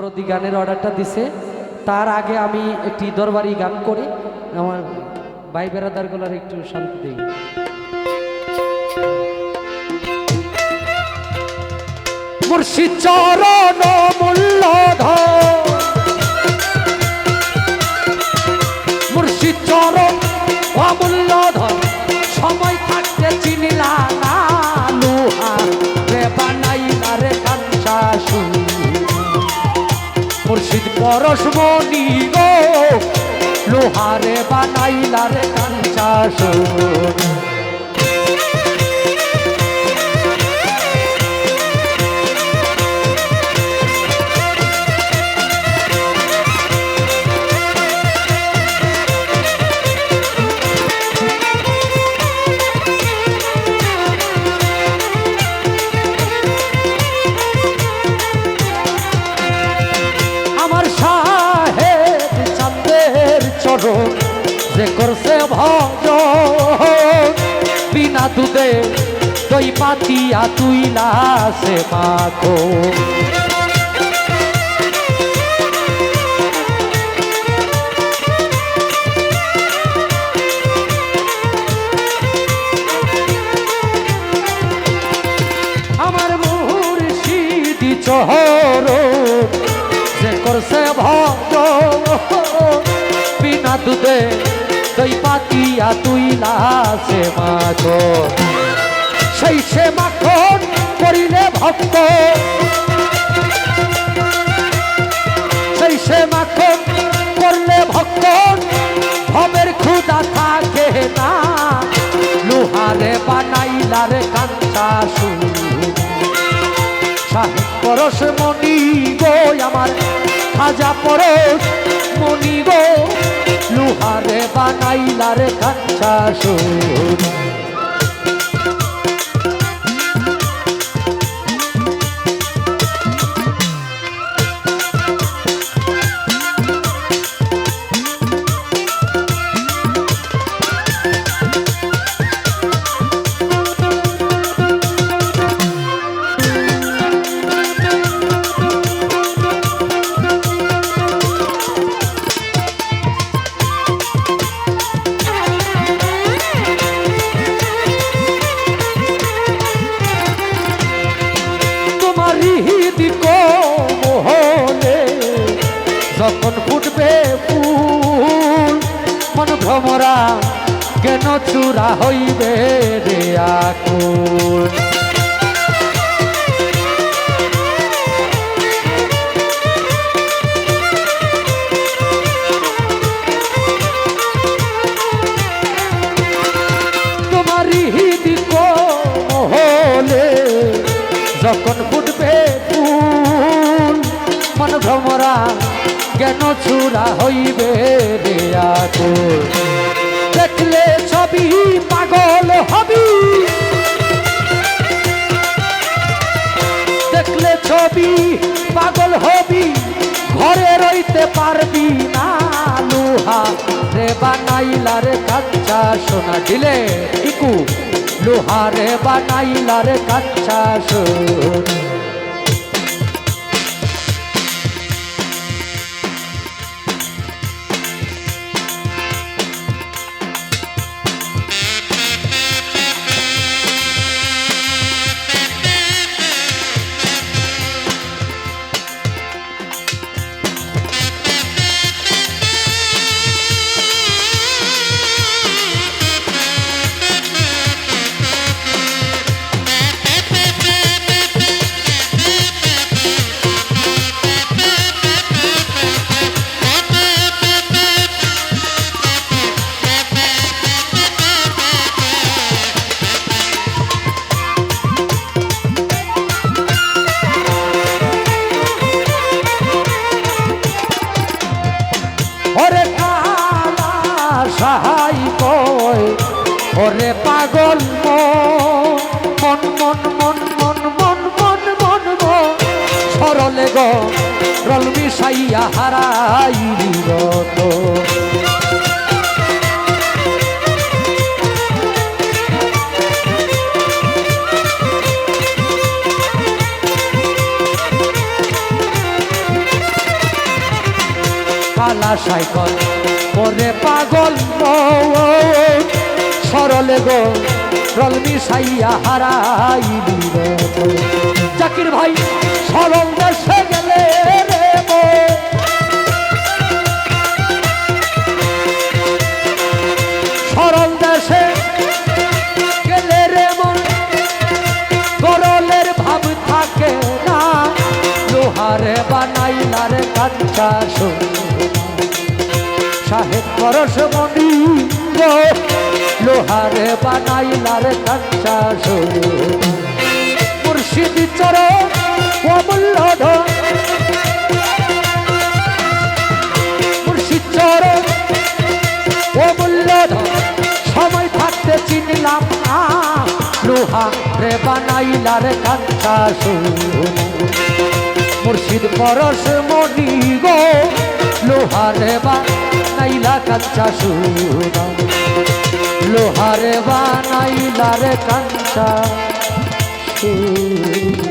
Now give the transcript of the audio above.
দরদি গানের অর্ডারটা দিছে। তার আগে আমি একটি দরবারি গান করি, আমার ভাই বেরাদারগুলোর একটু শান্তি দিই। মুর্শিদ চরণ মূল্যধর, মুর্শিদ চরণ অমূল্যধর, সময় থাকতে চিনিলা না লোহা রে বানাইলা রে কাঞ্চা সুর। মুর্শিদ পরশমণি গো লোহারে বানাইলা রে কাঞ্চা সুর। যে করছে ভজন বিনা দুধে দই পাতিয়া তুইলা সে মাখো। আমার মুর্শিদ চরণ যে করছে ভজন বিনা দুধে দই পাতিয়া তুইলা সে মাখন। সেই সে মাখন করিলে ভক্ত, সেই সে মাখন করলে ভক্ত ভবের ক্ষুধা থাকে না। লোহারে বানাইলা রে কাঞ্চা সুর। সাহেব পরশ মণি গো আমার খাজা পরশ মণি গো লোহারে বানাইলা রে কাঞ্চা সুর। যখন ফুটবে ফুল মন ভ্রমরা কেন চূড়া হইবে রে আকুল। তোমারই দিক হলে যখন ফুটবে ফুল মন ভ্রমরা কেন চূড়া হইবে রে আকুল। দেখলে ছবি পাগল হবি, দেখলে ছবি পাগল হবি, ঘরে রইতে পারবি না। লোহা রে বানাইলা রে কাঞ্চা সোনা দিলে ইকু লোহা রে বানাইলা রে কাঞ্চা সোনা। সাহাই কয় ওরে পাগল মন মন মন মন মন মন মন মন সরলে গো রল মিশাইয়া হারাইলি রত। কালা সাইকল ওরে পাগল সরলে গো রল মিশাইয়া হারাইলি রে জাকির ভাই সরল দেশে গেলে রে সরল দেশে গেলে রে মন গরলের ভাব থাকে না লোহারে বানাইলার কাঁচা সাহেব পরশ মনি গো লোহারে বানাইলার কাঁচা মুর্শিদ চরণ অমূল্য ধন মুর্শিদ চরণ অমূল্য ধন সময় থাকতে চিনলাম না লোহারে বানাইলার কাঁচা মুর্শিদ পরশ মনি গো লোহারে বানাইলা কাঁচা সুনা লোহারে বানাইলা রে কাঁচা সুনা।